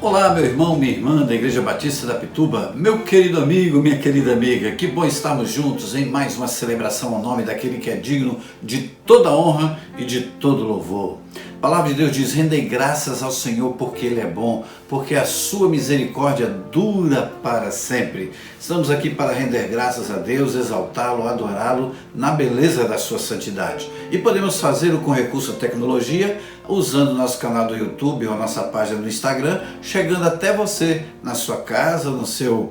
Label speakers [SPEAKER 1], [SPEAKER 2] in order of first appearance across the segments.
[SPEAKER 1] Olá, meu irmão, minha irmã da Igreja Batista da Pituba, meu querido amigo, minha querida amiga, que bom estarmos juntos em mais uma celebração ao nome daquele que é digno de toda honra e de todo louvor. A palavra de Deus diz: rendei graças ao Senhor porque Ele é bom, porque a sua misericórdia dura para sempre. Estamos aqui para render graças a Deus, exaltá-lo, adorá-lo na beleza da sua santidade. E podemos fazê-lo com recurso à tecnologia, usando o nosso canal do YouTube ou a nossa página no Instagram, chegando até você na sua casa, no seu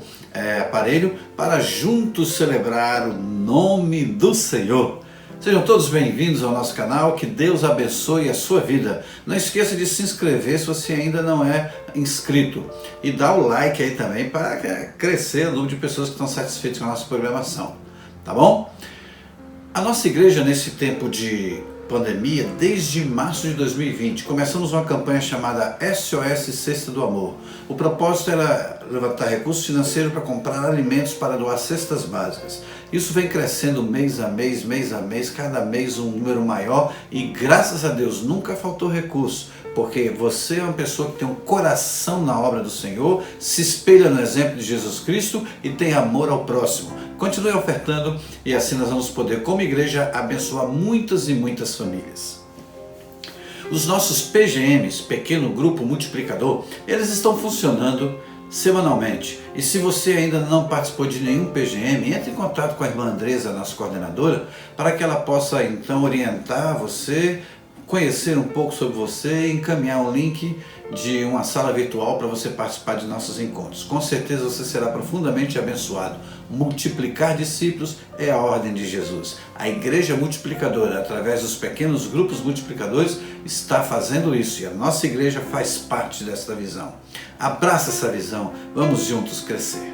[SPEAKER 1] aparelho, para juntos celebrar o nome do Senhor. Sejam todos bem-vindos ao nosso canal, que Deus abençoe a sua vida. Não esqueça de se inscrever se você ainda não é inscrito. E dá o like aí também para crescer o número de pessoas que estão satisfeitas com a nossa programação. Tá bom? A nossa igreja, nesse tempo de pandemia, desde março de 2020, começamos uma campanha chamada SOS Cesta do Amor. O propósito era levantar recursos financeiros para comprar alimentos para doar cestas básicas. Isso vem crescendo mês a mês, cada mês um número maior e graças a Deus nunca faltou recurso, porque você é uma pessoa que tem um coração na obra do Senhor, se espelha no exemplo de Jesus Cristo e tem amor ao próximo. Continue ofertando e assim nós vamos poder, como igreja, abençoar muitas e muitas famílias. Os nossos PGMs, Pequeno Grupo Multiplicador, eles estão funcionando semanalmente. E se você ainda não participou de nenhum PGM, entre em contato com a irmã Andresa, nossa coordenadora, para que ela possa então orientar você, conhecer um pouco sobre você e encaminhar um link de uma sala virtual para você participar de nossos encontros. Com certeza você será profundamente abençoado. Multiplicar discípulos é a ordem de Jesus. A igreja multiplicadora, através dos pequenos grupos multiplicadores, está fazendo isso e a nossa igreja faz parte dessa visão. Abraça essa visão, vamos juntos crescer.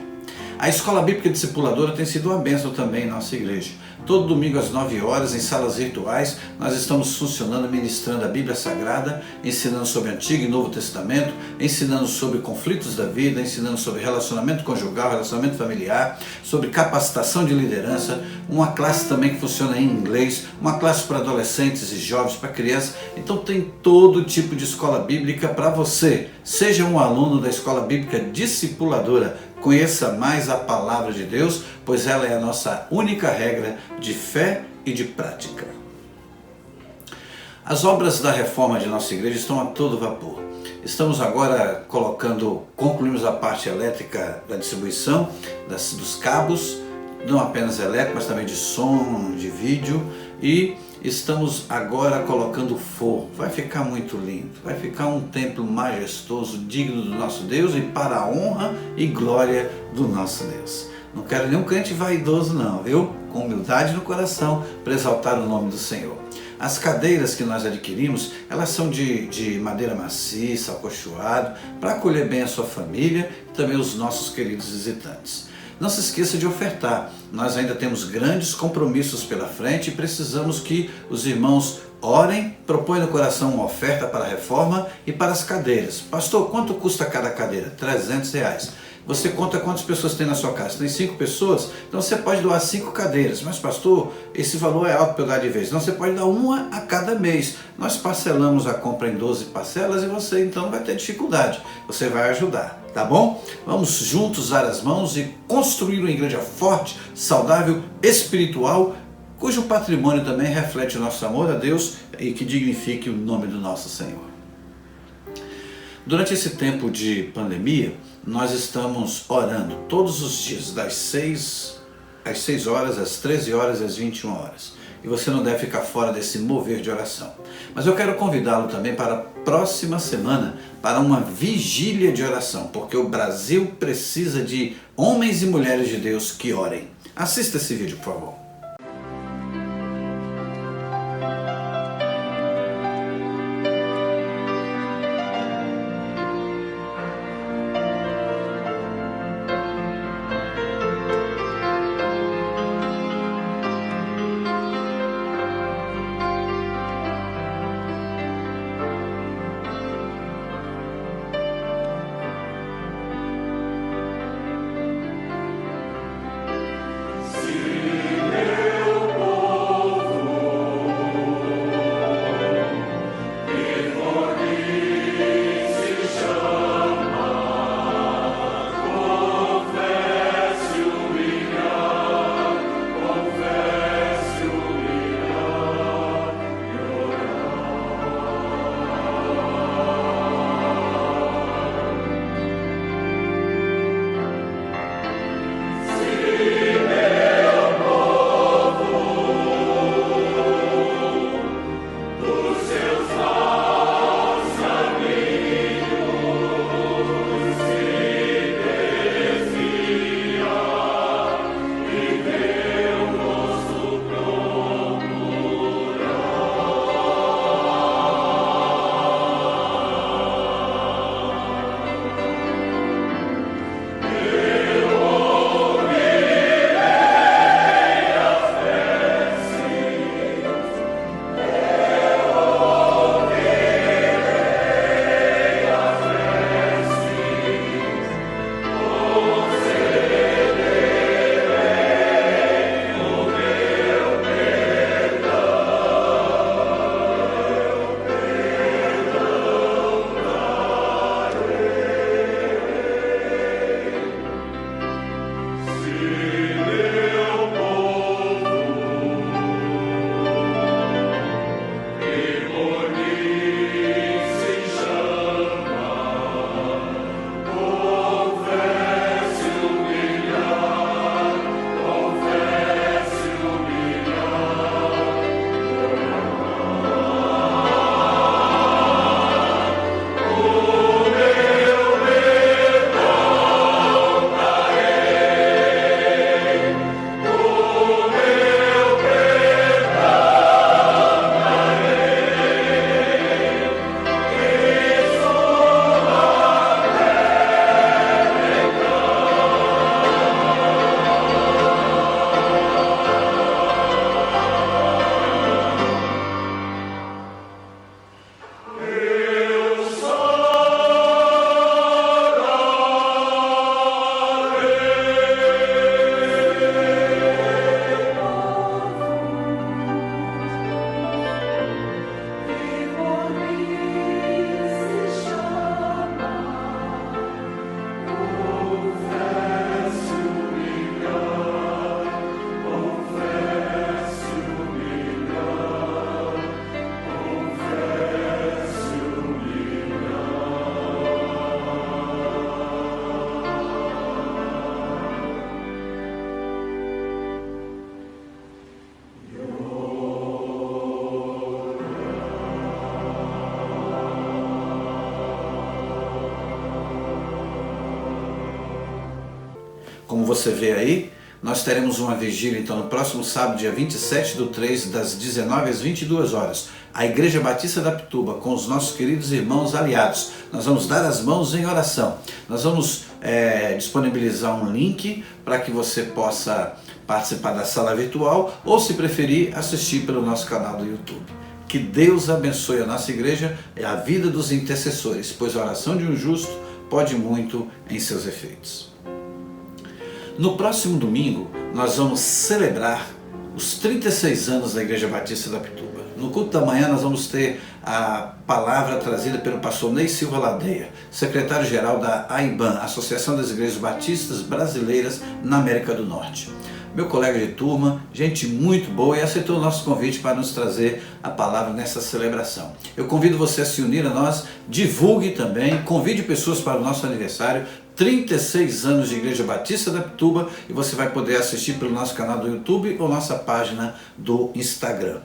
[SPEAKER 1] A Escola Bíblica Discipuladora tem sido uma bênção também em nossa igreja. Todo domingo às 9 horas, em salas virtuais, nós estamos funcionando, ministrando a Bíblia Sagrada, ensinando sobre Antigo e Novo Testamento, ensinando sobre conflitos da vida, ensinando sobre relacionamento conjugal, relacionamento familiar, sobre capacitação de liderança, uma classe também que funciona em inglês, uma classe para adolescentes e jovens, para crianças. Então tem todo tipo de escola bíblica para você. Seja um aluno da Escola Bíblica Discipuladora. Conheça mais a palavra de Deus, pois ela é a nossa única regra de fé e de prática. As obras da reforma de nossa igreja estão a todo vapor. Estamos agora concluímos a parte elétrica da distribuição dos cabos, não apenas elétrico, mas também de som, de vídeo, e estamos agora colocando forro. Vai ficar muito lindo, vai ficar um templo majestoso, digno do nosso Deus e para a honra e glória do nosso Deus. Não quero nenhum crente vaidoso não, viu? Com humildade no coração, para exaltar o nome do Senhor. As cadeiras que nós adquirimos, elas são de madeira maciça, acolchoado, para acolher bem a sua família e também os nossos queridos visitantes. Não se esqueça de ofertar, nós ainda temos grandes compromissos pela frente e precisamos que os irmãos orem, propõem no coração uma oferta para a reforma e para as cadeiras. Pastor, quanto custa cada cadeira? R$300. Você conta quantas pessoas tem na sua casa? Tem 5 pessoas? Então você pode doar 5 cadeiras. Mas pastor, esse valor é alto para eu dar de vez. Não, você pode dar uma a cada mês. Nós parcelamos a compra em 12 parcelas e você então não vai ter dificuldade. Você vai ajudar, tá bom? Vamos juntos usar as mãos e construir uma igreja forte, saudável, espiritual, cujo patrimônio também reflete o nosso amor a Deus e que dignifique o nome do nosso Senhor. Durante esse tempo de pandemia, nós estamos orando todos os dias, das 6 horas, às 13 horas, às 21 horas. E você não deve ficar fora desse mover de oração. Mas eu quero convidá-lo também para a próxima semana, para uma vigília de oração, porque o Brasil precisa de homens e mulheres de Deus que orem. Assista esse vídeo, por favor.
[SPEAKER 2] Amen.
[SPEAKER 1] Como você vê aí, nós teremos uma vigília, então, no próximo sábado, dia 27/3, das 19 às 22 horas. A Igreja Batista da Pituba, com os nossos queridos irmãos aliados. Nós vamos dar as mãos em oração. Nós vamos disponibilizar um link para que você possa participar da sala virtual ou, se preferir, assistir pelo nosso canal do YouTube. Que Deus abençoe a nossa igreja e a vida dos intercessores, pois a oração de um justo pode muito em seus efeitos. No próximo domingo, nós vamos celebrar os 36 anos da Igreja Batista da Pituba. No culto da manhã, nós vamos ter a palavra trazida pelo pastor Ney Silva Ladeia, secretário-geral da AIBAN, Associação das Igrejas Batistas Brasileiras na América do Norte. Meu colega de turma, gente muito boa, e aceitou o nosso convite para nos trazer a palavra nessa celebração. Eu convido você a se unir a nós, divulgue também, convide pessoas para o nosso aniversário, 36 anos de Igreja Batista da Pituba, e você vai poder assistir pelo nosso canal do YouTube ou nossa página do Instagram.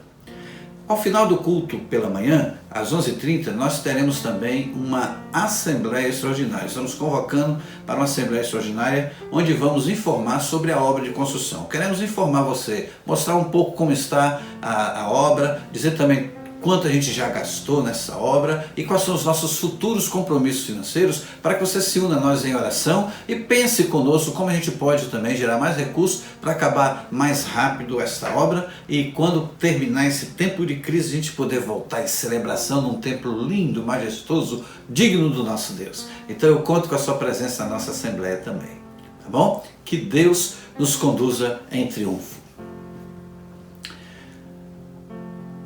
[SPEAKER 1] Ao final do culto pela manhã, às 11h30, nós teremos também uma Assembleia Extraordinária. Estamos convocando para uma Assembleia Extraordinária onde vamos informar sobre a obra de construção. Queremos informar você, mostrar um pouco como está a obra, dizer também quanto a gente já gastou nessa obra e quais são os nossos futuros compromissos financeiros, para que você se una a nós em oração e pense conosco como a gente pode também gerar mais recursos para acabar mais rápido esta obra e, quando terminar esse tempo de crise, a gente poder voltar em celebração num templo lindo, majestoso, digno do nosso Deus. Então eu conto com a sua presença na nossa Assembleia também, tá bom? Que Deus nos conduza em triunfo.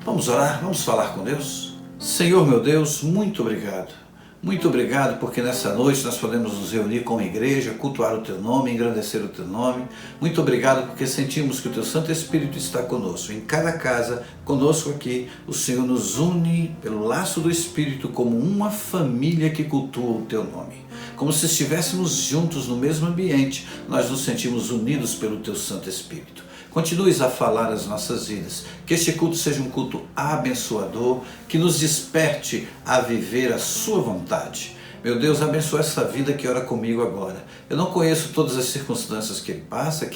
[SPEAKER 1] Vamos orar, vamos falar com Deus? Senhor meu Deus, muito obrigado. Muito obrigado porque nessa noite nós podemos nos reunir como igreja, cultuar o Teu nome, engrandecer o Teu nome. Muito obrigado porque sentimos que o Teu Santo Espírito está conosco. Em cada casa, conosco aqui, o Senhor nos une pelo laço do Espírito como uma família que cultua o Teu nome. Como se estivéssemos juntos no mesmo ambiente, nós nos sentimos unidos pelo Teu Santo Espírito. Continues a falar as nossas vidas, que este culto seja um culto abençoador, que nos desperte a viver a sua vontade. Meu Deus, abençoa essa vida que ora comigo agora. Eu não conheço todas as circunstâncias que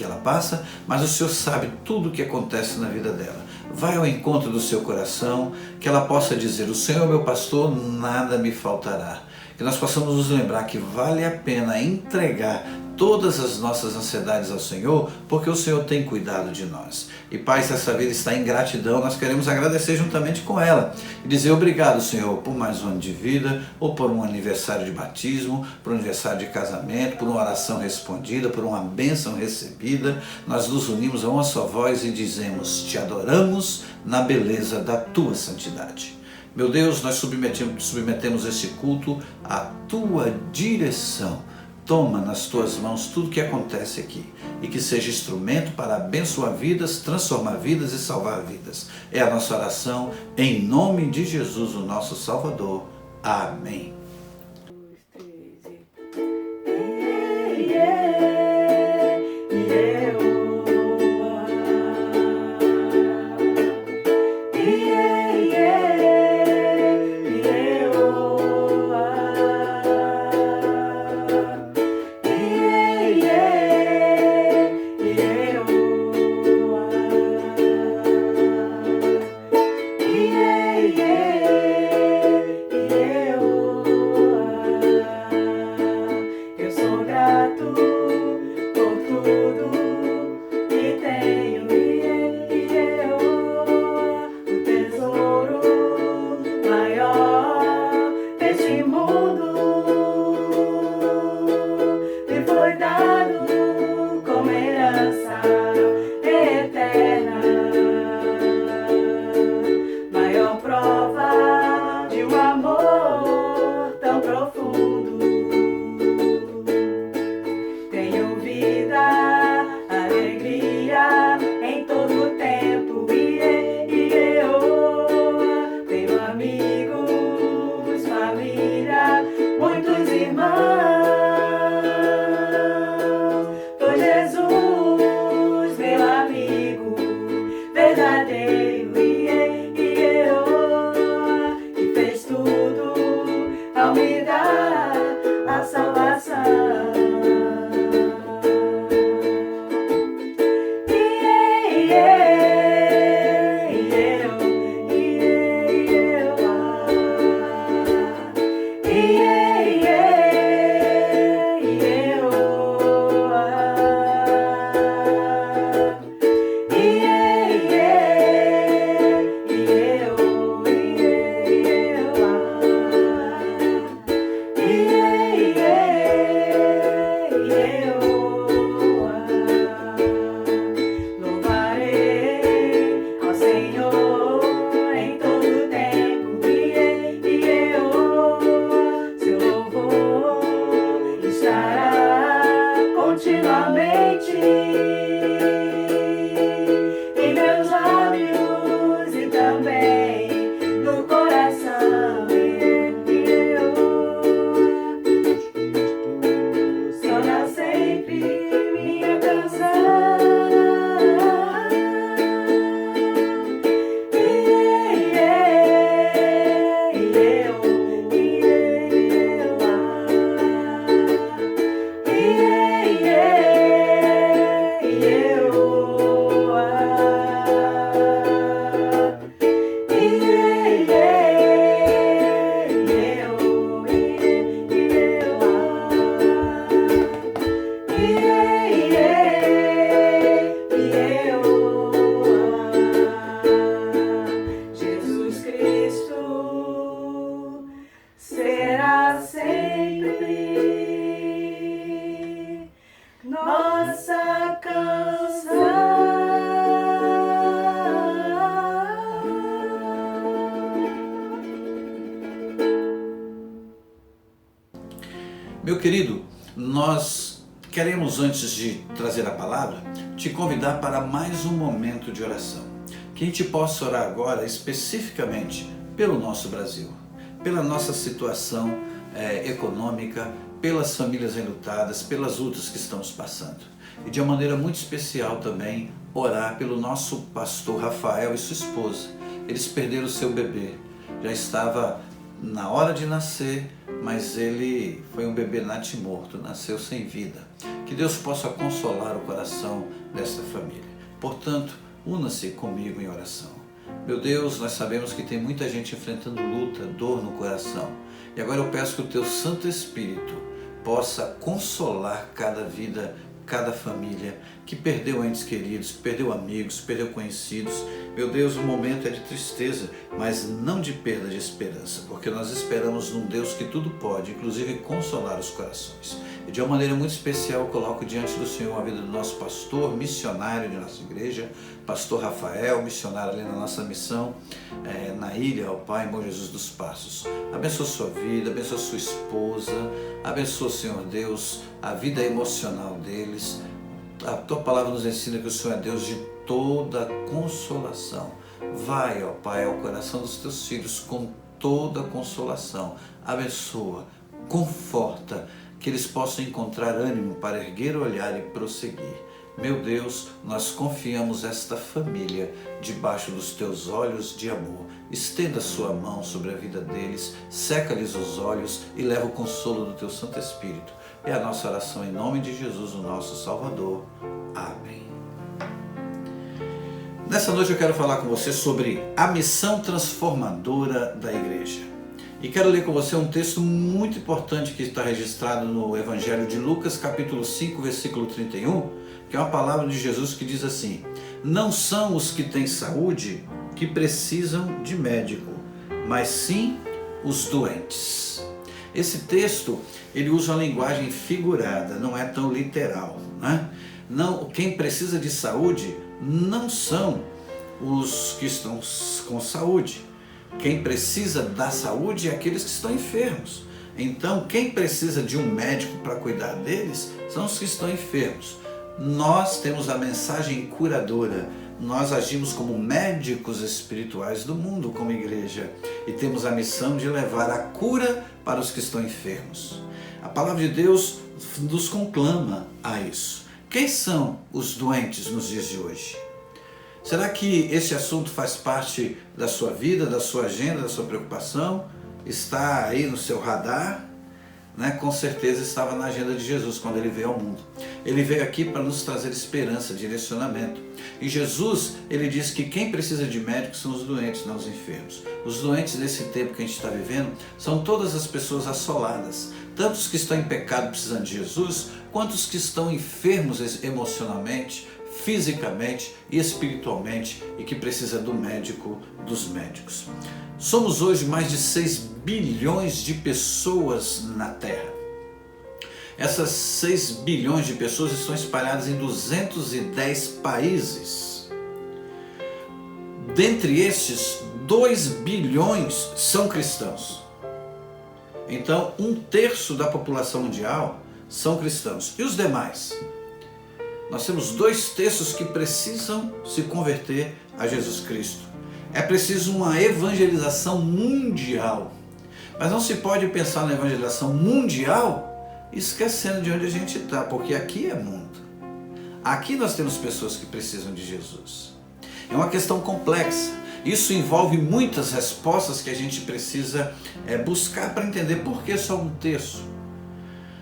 [SPEAKER 1] ela passa, mas o Senhor sabe tudo o que acontece na vida dela. Vai ao encontro do seu coração, que ela possa dizer: o Senhor é meu pastor, nada me faltará. Que nós possamos nos lembrar que vale a pena entregar todas as nossas ansiedades ao Senhor, porque o Senhor tem cuidado de nós. E Pai, se essa vida está em gratidão, nós queremos agradecer juntamente com ela e dizer obrigado, Senhor, por mais um ano de vida, ou por um aniversário de batismo, por um aniversário de casamento, por uma oração respondida, por uma bênção recebida. Nós nos unimos a uma só voz e dizemos: te adoramos na beleza da tua santidade. Meu Deus, nós submetemos este culto à tua direção. Toma nas tuas mãos tudo que acontece aqui e que seja instrumento para abençoar vidas, transformar vidas e salvar vidas. É a nossa oração em nome de Jesus, o nosso Salvador. Amém. Meu querido, nós queremos, antes de trazer a palavra, te convidar para mais um momento de oração. Que a gente possa orar agora especificamente pelo nosso Brasil, pela nossa situação econômica, pelas famílias enlutadas, pelas lutas que estamos passando. E de uma maneira muito especial também, orar pelo nosso pastor Rafael e sua esposa. Eles perderam o seu bebê, já estava na hora de nascer, mas ele foi um bebê natimorto, nasceu sem vida. Que Deus possa consolar o coração desta família. Portanto, una-se comigo em oração. Meu Deus, nós sabemos que tem muita gente enfrentando luta, dor no coração. E agora eu peço que o Teu Santo Espírito possa consolar cada vida, cada família que perdeu entes queridos, que perdeu amigos, perdeu conhecidos. Meu Deus, o momento é de tristeza, mas não de perda de esperança, porque nós esperamos num Deus que tudo pode, inclusive consolar os corações. E de uma maneira muito especial eu coloco diante do Senhor a vida do nosso pastor, missionário de nossa igreja, pastor Rafael, missionário ali na nossa missão, na ilha, ao Pai, em Bom Jesus dos Passos. Abençoa sua vida, abençoa sua esposa, abençoa, Senhor Deus, a vida emocional deles. A Tua palavra nos ensina que o Senhor é Deus de toda consolação. Vai, ó Pai, ao coração dos Teus filhos com toda consolação. Abençoa, conforta, que eles possam encontrar ânimo para erguer o olhar e prosseguir. Meu Deus, nós confiamos esta família debaixo dos Teus olhos de amor. Estenda a sua mão sobre a vida deles, seca-lhes os olhos e leva o consolo do Teu Santo Espírito. É a nossa oração em nome de Jesus, o nosso Salvador. Amém. Nessa noite eu quero falar com você sobre a missão transformadora da igreja. E quero ler com você um texto muito importante que está registrado no Evangelho de Lucas, capítulo 5, versículo 31, que é uma palavra de Jesus que diz assim: não são os que têm saúde que precisam de médico, mas sim os doentes. Esse texto, ele usa uma linguagem figurada, não é tão literal, né? Não, quem precisa de saúde não são os que estão com saúde. Quem precisa da saúde é aqueles que estão enfermos. Então, quem precisa de um médico para cuidar deles são os que estão enfermos. Nós temos a mensagem curadora. Nós agimos como médicos espirituais do mundo, como igreja, e temos a missão de levar a cura para os que estão enfermos. A palavra de Deus nos conclama a isso. Quem são os doentes nos dias de hoje? Será que esse assunto faz parte da sua vida, da sua agenda, da sua preocupação? Está aí no seu radar? Com certeza estava na agenda de Jesus quando ele veio ao mundo. Ele veio aqui para nos trazer esperança, direcionamento. E Jesus, ele diz que quem precisa de médicos são os doentes, não os enfermos. Os doentes nesse tempo que a gente está vivendo são todas as pessoas assoladas. Tanto os que estão em pecado precisando de Jesus, quanto os que estão enfermos emocionalmente, fisicamente e espiritualmente e que precisa do médico dos médicos. Somos hoje mais de 6 bilhões de pessoas na Terra. Essas 6 bilhões de pessoas estão espalhadas em 210 países. Dentre estes, 2 bilhões são cristãos. Então, 1/3 da população mundial são cristãos. E os demais? Nós temos 2/3 que precisam se converter a Jesus Cristo. É preciso uma evangelização mundial. Mas não se pode pensar na evangelização mundial esquecendo de onde a gente está, porque aqui é mundo. Aqui nós temos pessoas que precisam de Jesus. É uma questão complexa. Isso envolve muitas respostas que a gente precisa buscar para entender por que só 1/3.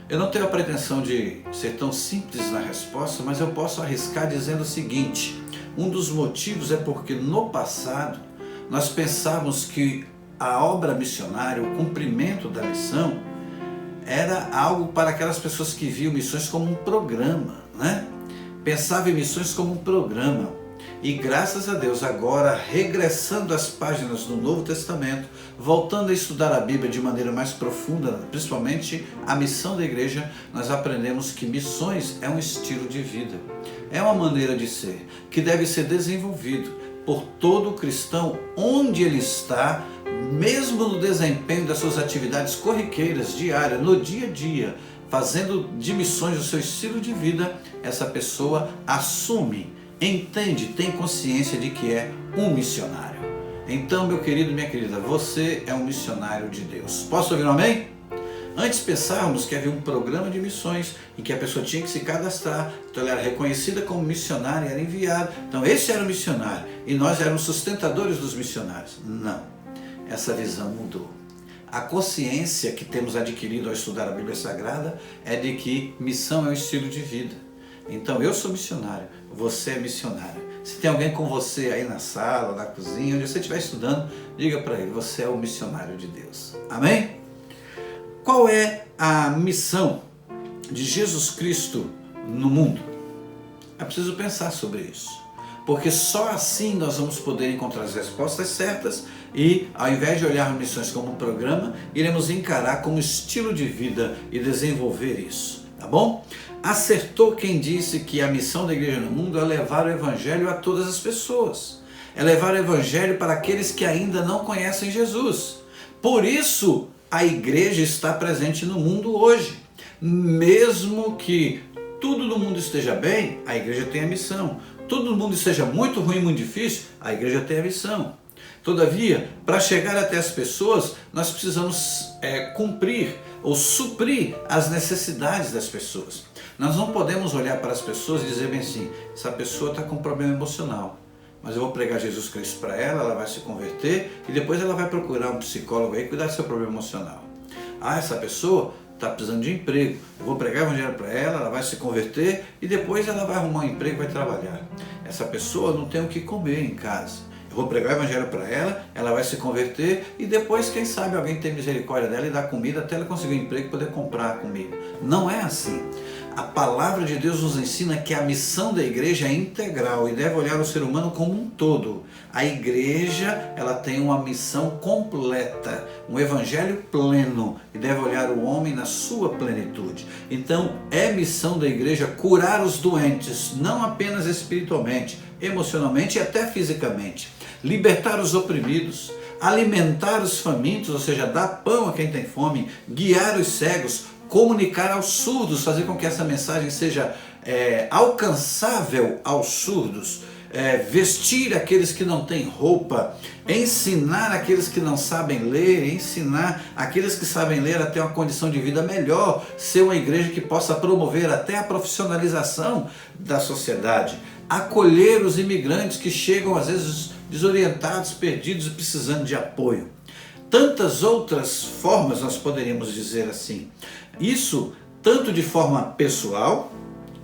[SPEAKER 1] Eu não tenho a pretensão de ser tão simples na resposta, mas eu posso arriscar dizendo o seguinte: um dos motivos é porque no passado nós pensávamos que a obra missionária, o cumprimento da missão, era algo para aquelas pessoas que viam missões como um programa, né? Pensavam em missões como um programa. E graças a Deus, agora, regressando às páginas do Novo Testamento, voltando a estudar a Bíblia de maneira mais profunda, principalmente a missão da igreja, nós aprendemos que missões é um estilo de vida, é uma maneira de ser, que deve ser desenvolvido por todo cristão, onde ele está, mesmo no desempenho das suas atividades corriqueiras, diárias, no dia a dia. fazendo de missões o seu estilo de vida, essa pessoa assume, entende, tem consciência de que é um missionário. Então, meu querido, minha querida, você é um missionário de Deus. Posso ouvir um amém? Antes pensávamos que havia um programa de missões em que a pessoa tinha que se cadastrar, então ela era reconhecida como missionária, era enviada. Então esse era o missionário e nós éramos sustentadores dos missionários. Não, essa visão mudou. A consciência que temos adquirido ao estudar a Bíblia Sagrada é de que missão é um estilo de vida. Então eu sou missionário, você é missionário. Se tem alguém com você aí na sala, na cozinha, onde você estiver estudando, diga para ele, você é o missionário de Deus. Amém? Qual é a missão de Jesus Cristo no mundo? É preciso pensar sobre isso, porque só assim nós vamos poder encontrar as respostas certas e, ao invés de olhar missões como um programa, iremos encarar como estilo de vida e desenvolver isso, tá bom? Acertou quem disse que a missão da igreja no mundo é levar o evangelho a todas as pessoas, é levar o evangelho para aqueles que ainda não conhecem Jesus. Por isso, a igreja está presente no mundo hoje. Mesmo que tudo no mundo esteja bem, a igreja tem a missão. Tudo no mundo esteja muito ruim, muito difícil, a igreja tem a missão. Todavia, para chegar até as pessoas, nós precisamos cumprir ou suprir as necessidades das pessoas. Nós não podemos olhar para as pessoas e dizer bem assim, essa pessoa está com um problema emocional, mas eu vou pregar Jesus Cristo para ela, ela vai se converter e depois ela vai procurar um psicólogo aí cuidar do seu problema emocional. Ah, essa pessoa está precisando de emprego, eu vou pregar o evangelho para ela, ela vai se converter e depois ela vai arrumar um emprego e vai trabalhar. Essa pessoa não tem o que comer em casa. Eu vou pregar o evangelho para ela, ela vai se converter e depois, quem sabe, alguém tem misericórdia dela e dá comida até ela conseguir um emprego e poder comprar a comida. Não é assim. A palavra de Deus nos ensina que a missão da igreja é integral e deve olhar o ser humano como um todo. A igreja, ela tem uma missão completa, um evangelho pleno e deve olhar o homem na sua plenitude. Então, é missão da igreja curar os doentes, não apenas espiritualmente, emocionalmente e até fisicamente. Libertar os oprimidos, alimentar os famintos, ou seja, dar pão a quem tem fome, guiar os cegos, comunicar aos surdos, fazer com que essa mensagem seja alcançável aos surdos, vestir aqueles que não têm roupa, ensinar aqueles que não sabem ler, ensinar aqueles que sabem ler a ter uma condição de vida melhor, ser uma igreja que possa promover até a profissionalização da sociedade, acolher os imigrantes que chegam às vezes desorientados, perdidos e precisando de apoio. Tantas outras formas nós poderíamos dizer assim. Isso, tanto de forma pessoal,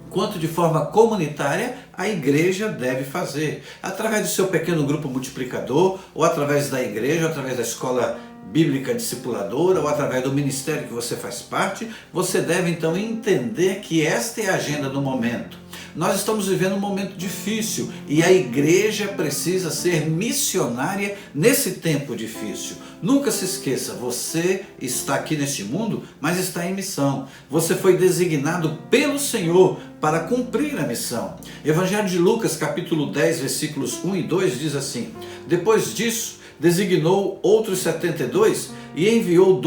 [SPEAKER 1] quanto de forma comunitária, a igreja deve fazer. Através do seu pequeno grupo multiplicador, ou através da igreja, ou através da escola bíblica discipuladora, ou através do ministério que você faz parte, você deve então entender que esta é a agenda do momento. Nós estamos vivendo um momento difícil e a igreja precisa ser missionária nesse tempo difícil. Nunca se esqueça, você está aqui neste mundo, mas está em missão. Você foi designado pelo Senhor para cumprir a missão. Evangelho de Lucas, capítulo 10, versículos 1 e 2 diz assim: depois disso, designou outros 72 e enviou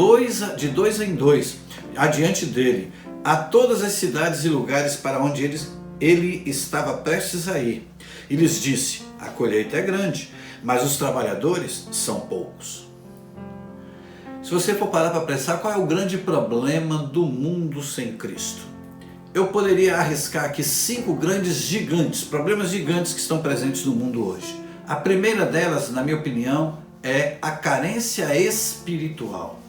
[SPEAKER 1] de dois em dois adiante dele a todas as cidades e lugares para onde ele estava prestes a ir. E lhes disse: a colheita é grande, mas os trabalhadores são poucos. Se você for parar para pensar, qual é o grande problema do mundo sem Cristo? Eu poderia arriscar aqui 5 grandes gigantes, problemas gigantes que estão presentes no mundo hoje. A primeira delas, na minha opinião, é a carência espiritual.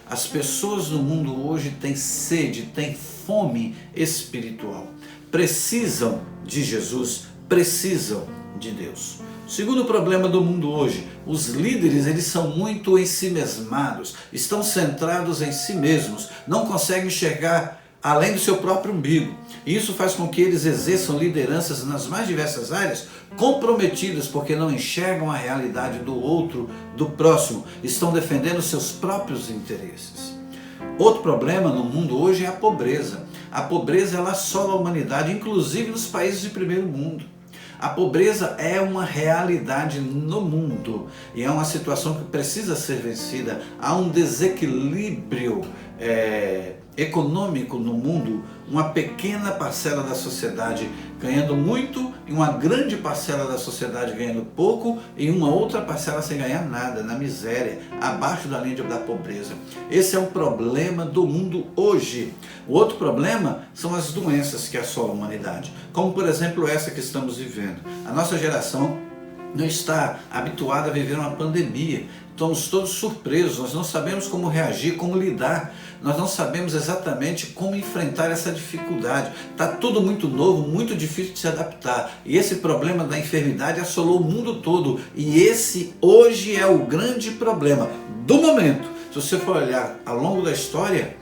[SPEAKER 1] As pessoas no mundo hoje têm sede, têm fome espiritual. Precisam de Jesus, precisam de Deus. Segundo problema do mundo hoje, os líderes eles são muito ensimesmados, estão centrados em si mesmos, não conseguem enxergar além do seu próprio umbigo. E isso faz com que eles exerçam lideranças nas mais diversas áreas, comprometidas porque não enxergam a realidade do outro, do próximo, estão defendendo seus próprios interesses. Outro problema no mundo hoje é a pobreza. A pobreza ela assola a humanidade, inclusive nos países de primeiro mundo. A pobreza é uma realidade no mundo e é uma situação que precisa ser vencida. Há um desequilíbrio econômico no mundo, uma pequena parcela da sociedade ganhando muito e uma grande parcela da sociedade ganhando pouco e uma outra parcela sem ganhar nada, na miséria, abaixo da linha da pobreza. Esse é um problema do mundo hoje. O outro problema são as doenças que assolam a humanidade, como por exemplo essa que estamos vivendo. A nossa geração não está habituada a viver uma pandemia. Estamos todos surpresos, nós não sabemos como reagir, como lidar, nós não sabemos exatamente como enfrentar essa dificuldade. Está tudo muito novo, muito difícil de se adaptar. E esse problema da enfermidade assolou o mundo todo. E esse hoje é o grande problema do momento. Se você for olhar ao longo da história,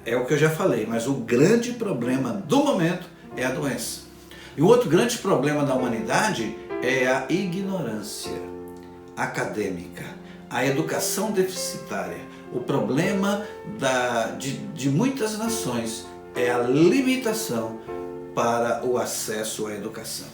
[SPEAKER 1] é o que eu já falei, mas o grande problema do momento é a doença. E o outro grande problema da humanidade é a ignorância acadêmica, a educação deficitária. O problema de muitas nações é a limitação para o acesso à educação.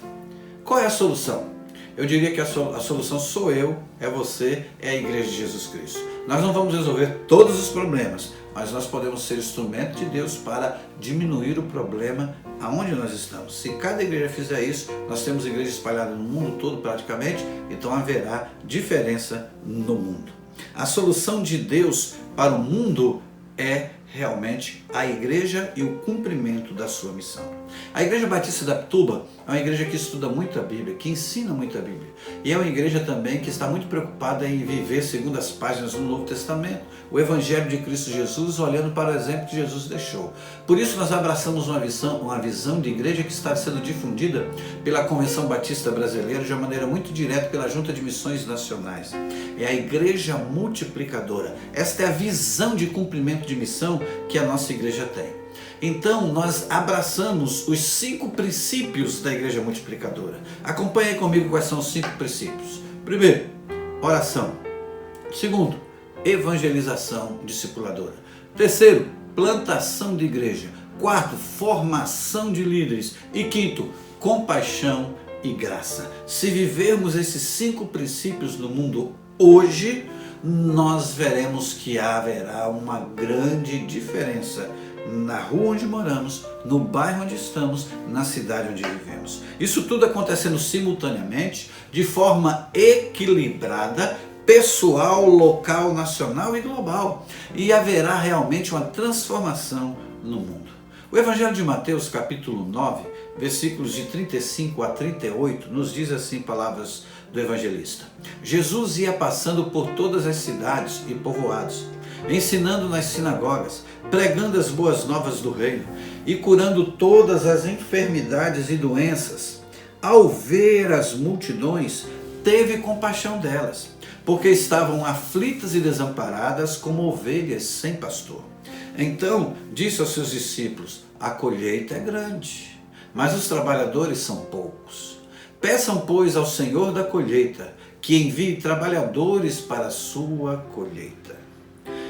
[SPEAKER 1] Qual é a solução? Eu diria que a solução sou eu, é você, é a Igreja de Jesus Cristo. Nós não vamos resolver todos os problemas, mas nós podemos ser instrumento de Deus para diminuir o problema aonde nós estamos. Se cada igreja fizer isso, nós temos igrejas espalhadas no mundo todo praticamente, então haverá diferença no mundo. A solução de Deus para o mundo é realmente a igreja e o cumprimento da sua missão. A Igreja Batista da Pituba é uma igreja que estuda muito a Bíblia, que ensina muito a Bíblia. E é uma igreja também que está muito preocupada em viver segundo as páginas do Novo Testamento, o Evangelho de Cristo Jesus, olhando para o exemplo que Jesus deixou. Por isso nós abraçamos uma visão de igreja que está sendo difundida pela Convenção Batista Brasileira de uma maneira muito direta pela Junta de Missões Nacionais. É a igreja multiplicadora. Esta é a visão de cumprimento de missão que a nossa igreja tem. Então, nós abraçamos os 5 princípios da igreja multiplicadora. Acompanhe comigo quais são os 5 princípios. Primeiro, oração. Segundo, evangelização discipuladora. Terceiro, plantação de igreja. Quarto, formação de líderes. E quinto, compaixão e graça. Se vivermos esses 5 princípios no mundo hoje, nós veremos que haverá uma grande diferença na rua onde moramos, no bairro onde estamos, na cidade onde vivemos. Isso tudo acontecendo simultaneamente, de forma equilibrada, pessoal, local, nacional e global. E haverá realmente uma transformação no mundo. O Evangelho de Mateus, capítulo 9, versículos de 35 a 38, nos diz assim, palavras do evangelista: Jesus ia passando por todas as cidades e povoados, ensinando nas sinagogas, pregando as boas novas do reino e curando todas as enfermidades e doenças. Ao ver as multidões, teve compaixão delas, porque estavam aflitas e desamparadas como ovelhas sem pastor. Então disse aos seus discípulos: a colheita é grande, mas os trabalhadores são poucos. Peçam, pois, ao Senhor da colheita que envie trabalhadores para a sua colheita.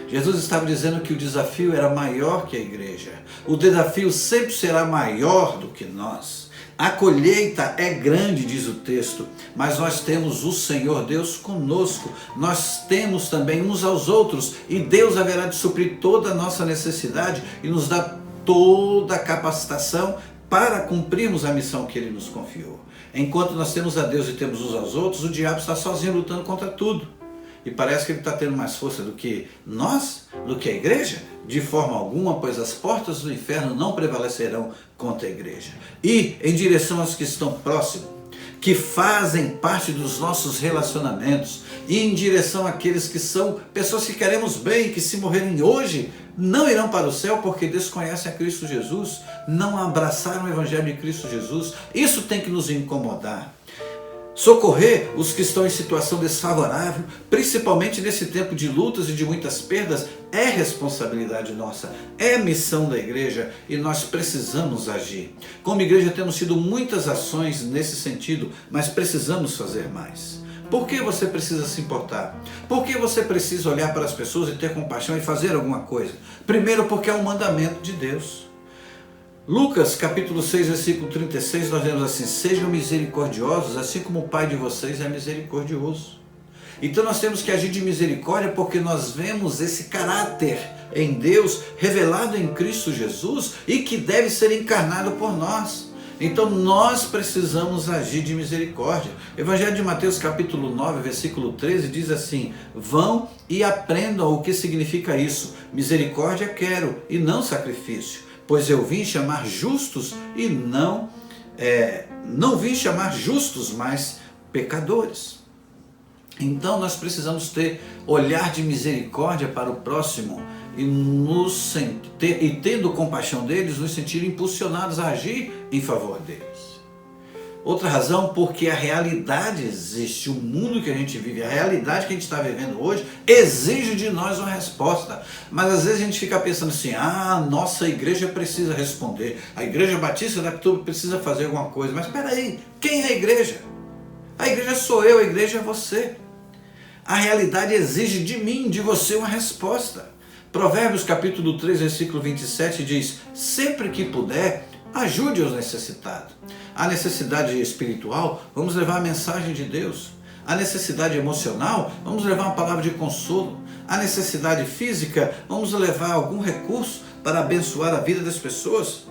[SPEAKER 1] Jesus estava dizendo que o desafio era maior que a igreja. O desafio sempre será maior do que nós. A colheita é grande, diz o texto, mas nós temos o Senhor Deus conosco. Nós temos também uns aos outros e Deus haverá de suprir toda a nossa necessidade e nos dar toda a capacitação para cumprirmos a missão que Ele nos confiou. Enquanto nós temos a Deus e temos uns aos outros, o diabo está sozinho lutando contra tudo. E parece que ele está tendo mais força do que nós, do que a igreja? De forma alguma, pois as portas do inferno não prevalecerão contra a igreja. E em direção aos que estão próximos, que fazem parte dos nossos relacionamentos, e em direção àqueles que são pessoas que queremos bem, que se morrerem hoje, não irão para o céu porque desconhecem a Cristo Jesus, não abraçaram o Evangelho de Cristo Jesus. Isso tem que nos incomodar. Socorrer os que estão em situação desfavorável, principalmente nesse tempo de lutas e de muitas perdas, é responsabilidade nossa, é missão da igreja e nós precisamos agir. Como igreja temos tido muitas ações nesse sentido, mas precisamos fazer mais. Por que você precisa se importar? Por que você precisa olhar para as pessoas e ter compaixão e fazer alguma coisa? Primeiro, porque é um mandamento de Deus. Lucas capítulo 6, versículo 36, nós lemos assim: sejam misericordiosos, assim como o Pai de vocês é misericordioso. Então nós temos que agir de misericórdia porque nós vemos esse caráter em Deus, revelado em Cristo Jesus e que deve ser encarnado por nós. Então nós precisamos agir de misericórdia. Evangelho de Mateus capítulo 9, versículo 13 diz assim: vão e aprendam o que significa isso. Misericórdia quero e não sacrifício, pois eu vim chamar justos e não vim chamar justos, mas pecadores. Então nós precisamos ter olhar de misericórdia para o próximo e tendo compaixão deles, nos sentir impulsionados a agir em favor deles. Outra razão, porque a realidade existe, o mundo que a gente vive, a realidade que a gente está vivendo hoje, exige de nós uma resposta. Mas às vezes a gente fica pensando assim, nossa igreja precisa responder, a Igreja Batista da Pituba precisa fazer alguma coisa. Mas espera aí, quem é a igreja? A igreja sou eu, a igreja é você. A realidade exige de mim, de você, uma resposta. Provérbios capítulo 3, versículo 27 diz: sempre que puder, ajude os necessitados. A necessidade espiritual, vamos levar a mensagem de Deus. A necessidade emocional, vamos levar uma palavra de consolo. A necessidade física, vamos levar algum recurso para abençoar a vida das pessoas.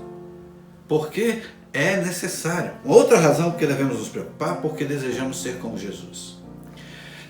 [SPEAKER 1] Porque é necessário. Outra razão porque devemos nos preocupar, porque desejamos ser como Jesus.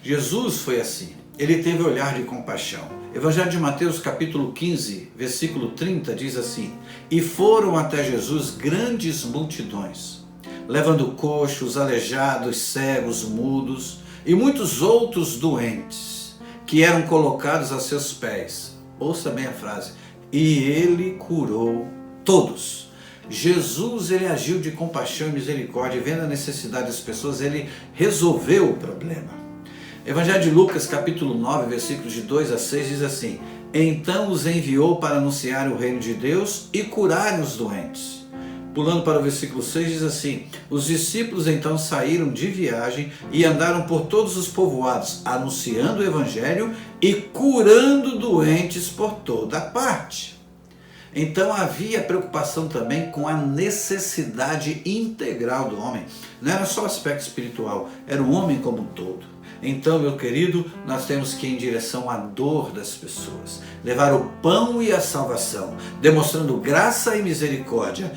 [SPEAKER 1] Jesus foi assim. Ele teve olhar de compaixão. Evangelho de Mateus capítulo 15, versículo 30 diz assim: e foram até Jesus grandes multidões, levando coxos, aleijados, cegos, mudos e muitos outros doentes, que eram colocados a seus pés. Ouça bem a frase: e ele curou todos. Jesus, ele agiu de compaixão e misericórdia, vendo a necessidade das pessoas, ele resolveu o problema. Evangelho de Lucas capítulo 9, versículos de 2 a 6 diz assim: então os enviou para anunciar o reino de Deus e curarem os doentes. Pulando para o versículo 6 diz assim: os discípulos então saíram de viagem e andaram por todos os povoados, anunciando o evangelho e curando doentes por toda parte. Então havia preocupação também com a necessidade integral do homem. Não era só o aspecto espiritual, era o homem como um todo. Então, meu querido, nós temos que ir em direção à dor das pessoas, levar o pão e a salvação, demonstrando graça e misericórdia,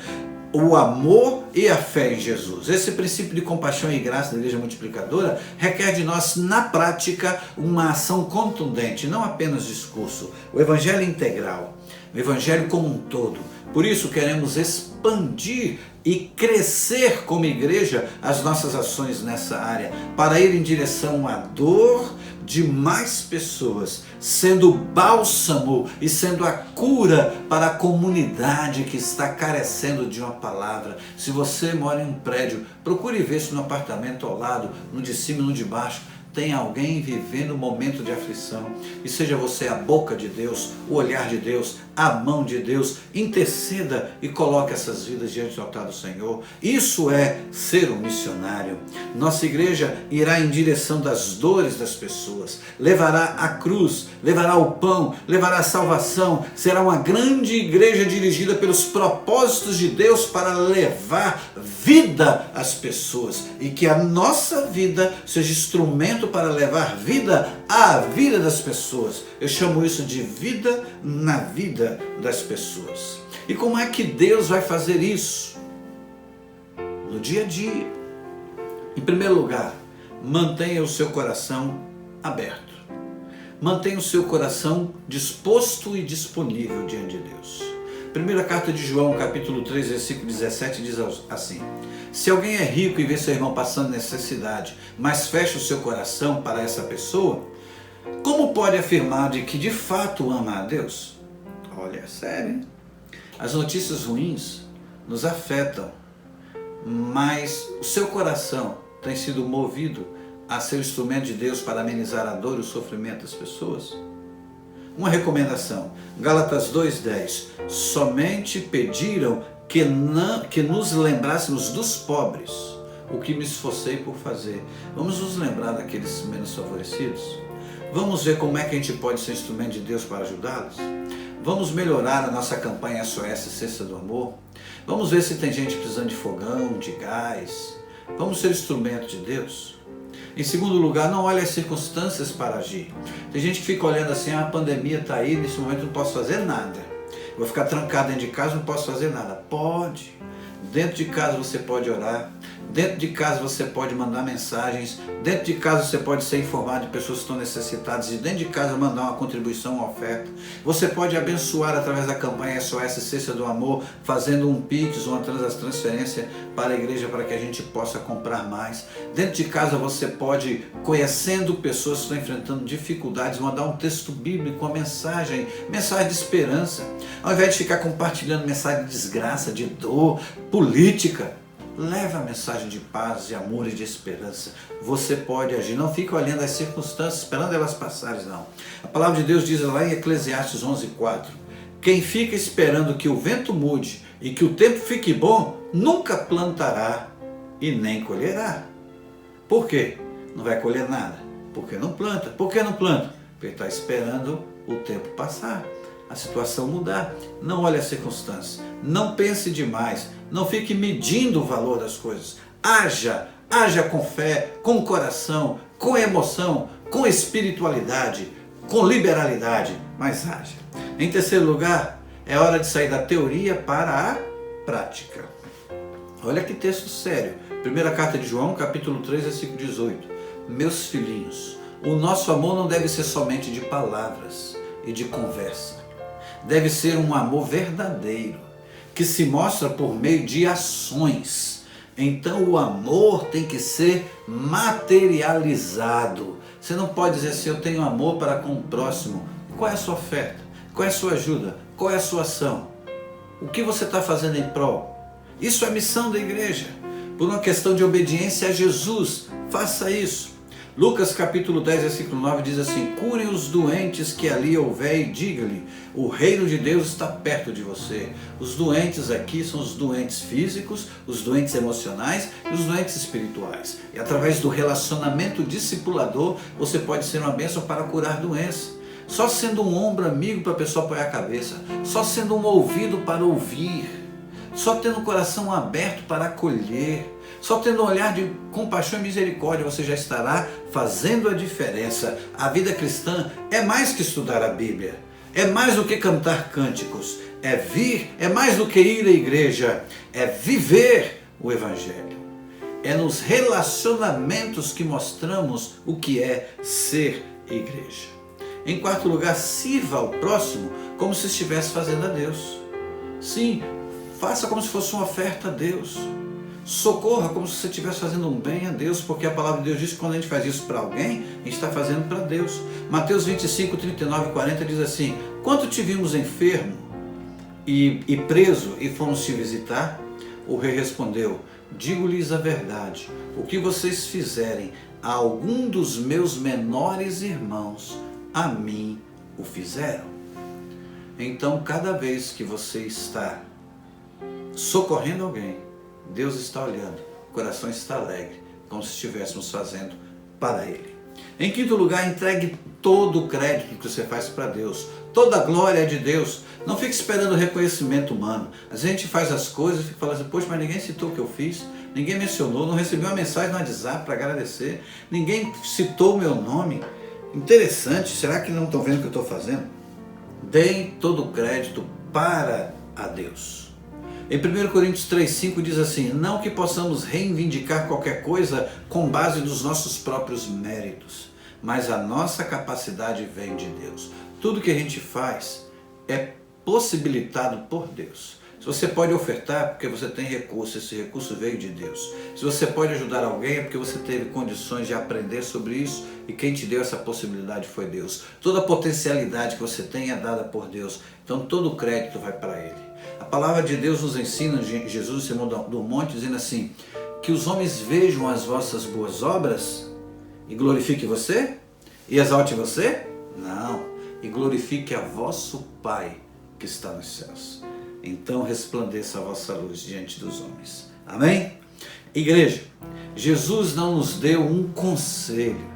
[SPEAKER 1] o amor e a fé em Jesus. Esse princípio de compaixão e graça da Igreja Multiplicadora requer de nós, na prática, uma ação contundente, não apenas discurso, o evangelho integral, o evangelho como um todo. Por isso queremos expandir e crescer como igreja as nossas ações nessa área, para ir em direção à dor de mais pessoas, sendo bálsamo e sendo a cura para a comunidade que está carecendo de uma palavra. Se você mora em um prédio, procure ver se no apartamento ao lado, no de cima e no de baixo, tem alguém vivendo um momento de aflição, e seja você a boca de Deus, o olhar de Deus, a mão de Deus, interceda e coloque essas vidas diante do altar do Senhor. Isso é ser um missionário. Nossa igreja irá em direção das dores das pessoas, levará a cruz, levará o pão, levará a salvação, será uma grande igreja dirigida pelos propósitos de Deus para levar vida às pessoas, e que a nossa vida seja instrumento para levar vida à vida das pessoas. Eu chamo isso de vida na vida das pessoas. E como é que Deus vai fazer isso? No dia a dia. Em primeiro lugar, mantenha o seu coração aberto. Mantenha o seu coração disposto e disponível diante de Deus. Primeira carta de João, capítulo 3, versículo 17, diz assim: se alguém é rico e vê seu irmão passando necessidade, mas fecha o seu coração para essa pessoa, como pode afirmar de que de fato ama a Deus? Olha, é sério, hein? As notícias ruins nos afetam, mas o seu coração tem sido movido a ser o instrumento de Deus para amenizar a dor e o sofrimento das pessoas? Uma recomendação, Gálatas 2:10, somente pediram que nos lembrássemos dos pobres, o que me esforcei por fazer. Vamos nos lembrar daqueles menos favorecidos? Vamos ver como é que a gente pode ser instrumento de Deus para ajudá-los? Vamos melhorar a nossa campanha SOS Cesta do Amor? Vamos ver se tem gente precisando de fogão, de gás? Vamos ser instrumento de Deus? Em segundo lugar, não olhe as circunstâncias para agir. Tem gente que fica olhando assim, a pandemia está aí, nesse momento não posso fazer nada. Vou ficar trancado dentro de casa, não posso fazer nada. Pode. Dentro de casa você pode orar. Dentro de casa você pode mandar mensagens. Dentro de casa você pode ser informado de pessoas que estão necessitadas. E dentro de casa mandar uma contribuição, uma oferta. Você pode abençoar através da campanha SOS Cesta do Amor, fazendo um Pix, uma transferência para a igreja para que a gente possa comprar mais. Dentro de casa você pode, conhecendo pessoas que estão enfrentando dificuldades, mandar um texto bíblico, uma mensagem de esperança. Ao invés de ficar compartilhando mensagem de desgraça, de dor, política, leva a mensagem de paz, de amor e de esperança. Você pode agir. Não fique olhando as circunstâncias, esperando elas passarem, não. A palavra de Deus diz lá em Eclesiastes 11:4, quem fica esperando que o vento mude e que o tempo fique bom, nunca plantará e nem colherá. Por quê? Não vai colher nada. Porque não planta. Por que não planta? Porque está esperando o tempo passar, a situação mudar. Não olhe as circunstâncias. Não pense demais. Não fique medindo o valor das coisas. Haja com fé, com coração, com emoção, com espiritualidade, com liberalidade, mas haja. Em terceiro lugar, é hora de sair da teoria para a prática. Olha que texto sério. Primeira carta de João, capítulo 3, versículo 18. Meus filhinhos, o nosso amor não deve ser somente de palavras e de conversa. Deve ser um amor verdadeiro, que se mostra por meio de ações. Então o amor tem que ser materializado. Você não pode dizer assim, eu tenho amor para com o próximo. Qual é a sua oferta? Qual é a sua ajuda? Qual é a sua ação? O que você está fazendo em prol? Isso é missão da igreja. Por uma questão de obediência a Jesus, faça isso. Lucas capítulo 10, versículo 9 diz assim, curem os doentes que ali houver e diga-lhe, o reino de Deus está perto de você. Os doentes aqui são os doentes físicos, os doentes emocionais e os doentes espirituais. E através do relacionamento discipulador, você pode ser uma bênção para curar doenças. Só sendo um ombro amigo para a pessoa apoiar a cabeça, só sendo um ouvido para ouvir, só tendo o coração aberto para acolher, só tendo um olhar de compaixão e misericórdia, você já estará fazendo a diferença. A vida cristã é mais que estudar a Bíblia, é mais do que cantar cânticos, é mais do que ir à igreja, é viver o Evangelho. É nos relacionamentos que mostramos o que é ser igreja. Em quarto lugar, sirva ao próximo como se estivesse fazendo a Deus. Sim, faça como se fosse uma oferta a Deus. Socorra como se você estivesse fazendo um bem a Deus, porque a palavra de Deus diz que quando a gente faz isso para alguém, a gente está fazendo para Deus. Mateus 25, 39 e 40 diz assim, quando te vimos enfermo e preso e fomos te visitar, o rei respondeu, digo-lhes a verdade, o que vocês fizerem a algum dos meus menores irmãos, a mim o fizeram. Então, cada vez que você está socorrendo alguém, Deus está olhando, o coração está alegre, como se estivéssemos fazendo para Ele. Em quinto lugar, entregue todo o crédito que você faz para Deus, toda a glória é de Deus. Não fique esperando o reconhecimento humano. A gente faz as coisas e fica falando assim, poxa, mas ninguém citou o que eu fiz, ninguém mencionou, não recebi uma mensagem no WhatsApp para agradecer, ninguém citou o meu nome. Interessante, será que não estão vendo o que eu estou fazendo? Deem todo o crédito para a Deus. Em 1 Coríntios 3,5 diz assim, não que possamos reivindicar qualquer coisa com base nos nossos próprios méritos, mas a nossa capacidade vem de Deus. Tudo que a gente faz é possibilitado por Deus. Se você pode ofertar, é porque você tem recurso, esse recurso veio de Deus. Se você pode ajudar alguém, é porque você teve condições de aprender sobre isso e quem te deu essa possibilidade foi Deus. Toda a potencialidade que você tem é dada por Deus, então todo o crédito vai para Ele. A palavra de Deus nos ensina, Jesus no Sermão do Monte, dizendo assim, que os homens vejam as vossas boas obras e glorifiquem você? E exalte você? Não, e glorifique a vosso Pai que está nos céus. Então resplandeça a vossa luz diante dos homens. Amém? Igreja, Jesus não nos deu um conselho.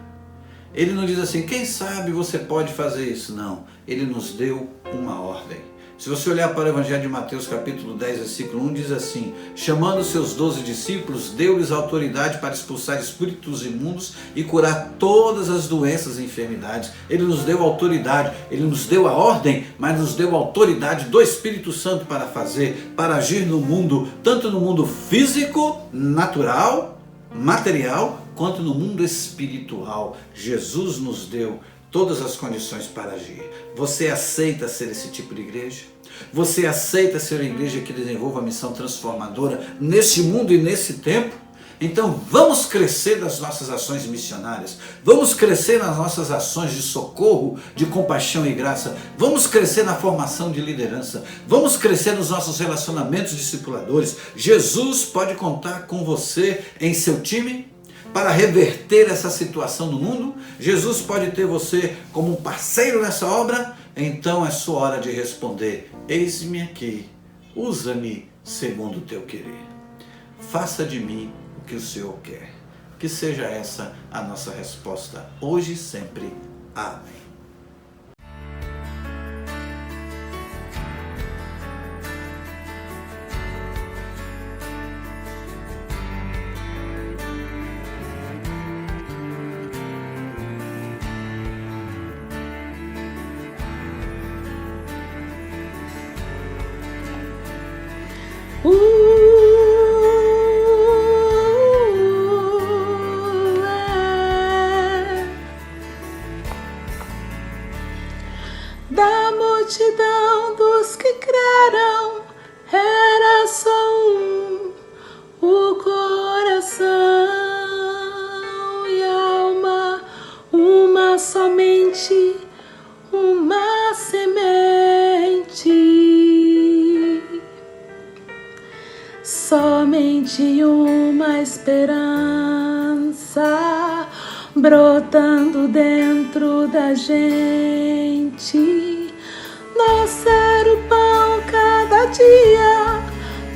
[SPEAKER 1] Ele não diz assim, quem sabe você pode fazer isso. Não, Ele nos deu uma ordem. Se você olhar para o Evangelho de Mateus, capítulo 10, versículo 1, diz assim: chamando seus 12 discípulos, deu-lhes autoridade para expulsar espíritos imundos e curar todas as doenças e enfermidades. Ele nos deu autoridade, ele nos deu a ordem, mas nos deu a autoridade do Espírito Santo para fazer, para agir no mundo, tanto no mundo físico, natural, material, quanto no mundo espiritual. Jesus nos deu todas as condições para agir. Você aceita ser esse tipo de igreja? Você aceita ser a igreja que desenvolva a missão transformadora nesse mundo e nesse tempo? Então vamos crescer nas nossas ações missionárias, vamos crescer nas nossas ações de socorro, de compaixão e graça, vamos crescer na formação de liderança, vamos crescer nos nossos relacionamentos discipuladores. Jesus pode contar com você em seu time para reverter essa situação no mundo. Jesus pode ter você como um parceiro nessa obra. Então é sua hora de responder: eis-me aqui, usa-me segundo o teu querer. Faça de mim o que o Senhor quer. Que seja essa a nossa resposta hoje e sempre. Amém.
[SPEAKER 2] Da multidão dos que creram, era só o coração e alma, uma somente, uma semente, somente uma esperança brotando dentro da gente. Nosso era o pão cada dia,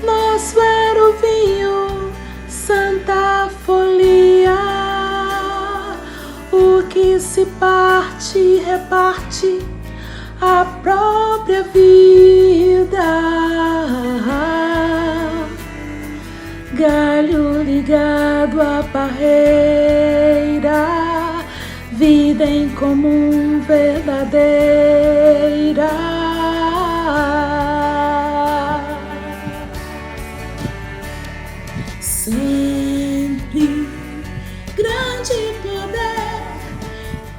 [SPEAKER 2] nosso era o vinho, santa folia. O que se parte, reparte a própria vida. Galho ligado à parreira, vida em comum verdadeira. Sempre grande poder,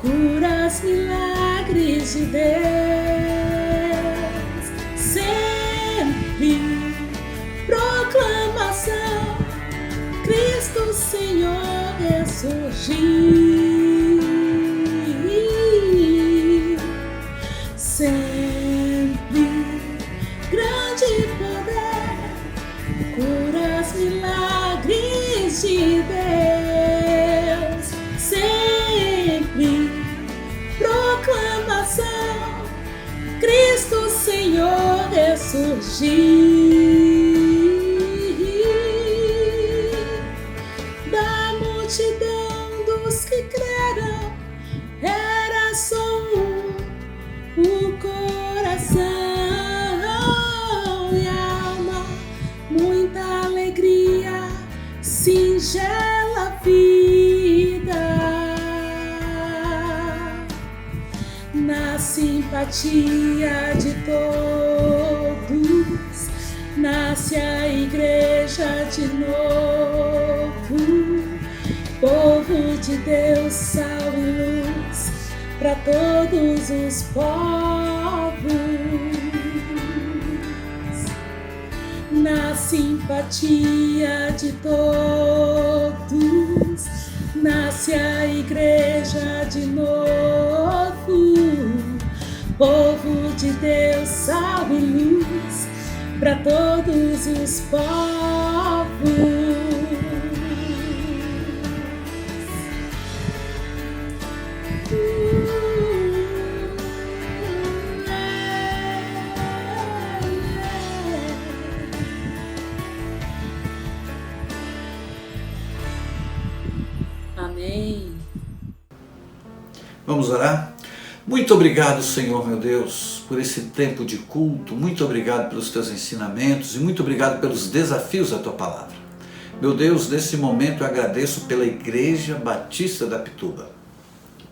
[SPEAKER 2] curas, milagres de Deus. Sempre proclamação, Cristo Senhor ressurgiu. Sempre grande poder, curas, milagres de Deus. Sempre proclamação, Cristo Senhor ressurgiu. Da multidão dos que creram, era só o coração e alma, muita alegria, singela vida. Na simpatia de todos, nasce a igreja de novo. Povo de Deus, sal e luz para todos os povos. Na simpatia de todos, nasce a igreja de novo. Povo de Deus, sal e luz para todos os povos.
[SPEAKER 1] Vamos orar? Muito obrigado, Senhor meu Deus, por esse tempo de culto. Muito obrigado pelos teus ensinamentos e muito obrigado pelos desafios da tua palavra. Meu Deus, nesse momento eu agradeço pela Igreja Batista da Pituba,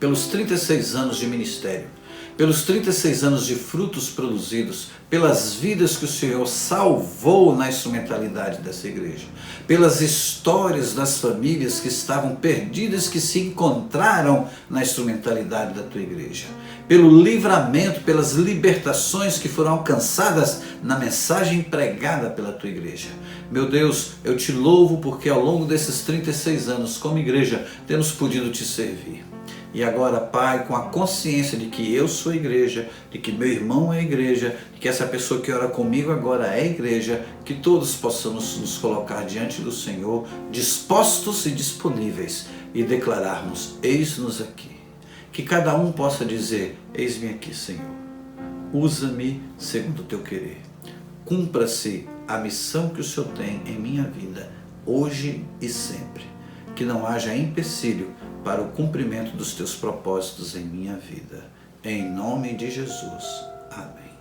[SPEAKER 1] pelos 36 anos de ministério, pelos 36 anos de frutos produzidos, pelas vidas que o Senhor salvou na instrumentalidade dessa igreja, pelas histórias das famílias que estavam perdidas, que se encontraram na instrumentalidade da tua igreja, pelo livramento, pelas libertações que foram alcançadas na mensagem pregada pela tua igreja. Meu Deus, eu te louvo porque ao longo desses 36 anos como igreja temos podido te servir. E agora, Pai, com a consciência de que eu sou a igreja, de que meu irmão é a igreja, de que essa pessoa que ora comigo agora é a igreja, que todos possamos nos colocar diante do Senhor, dispostos e disponíveis, e declararmos: eis-nos aqui. Que cada um possa dizer: eis-me aqui, Senhor. Usa-me segundo o teu querer. Cumpra-se a missão que o Senhor tem em minha vida, hoje e sempre. Que não haja empecilho para o cumprimento dos teus propósitos em minha vida. Em nome de Jesus. Amém.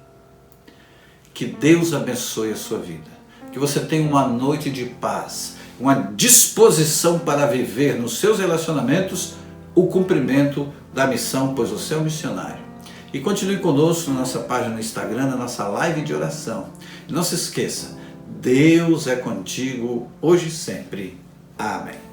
[SPEAKER 1] Que Deus abençoe a sua vida. Que você tenha uma noite de paz, uma disposição para viver nos seus relacionamentos o cumprimento da missão, pois você é um missionário. E continue conosco na nossa página no Instagram, na nossa live de oração. E não se esqueça, Deus é contigo hoje e sempre. Amém.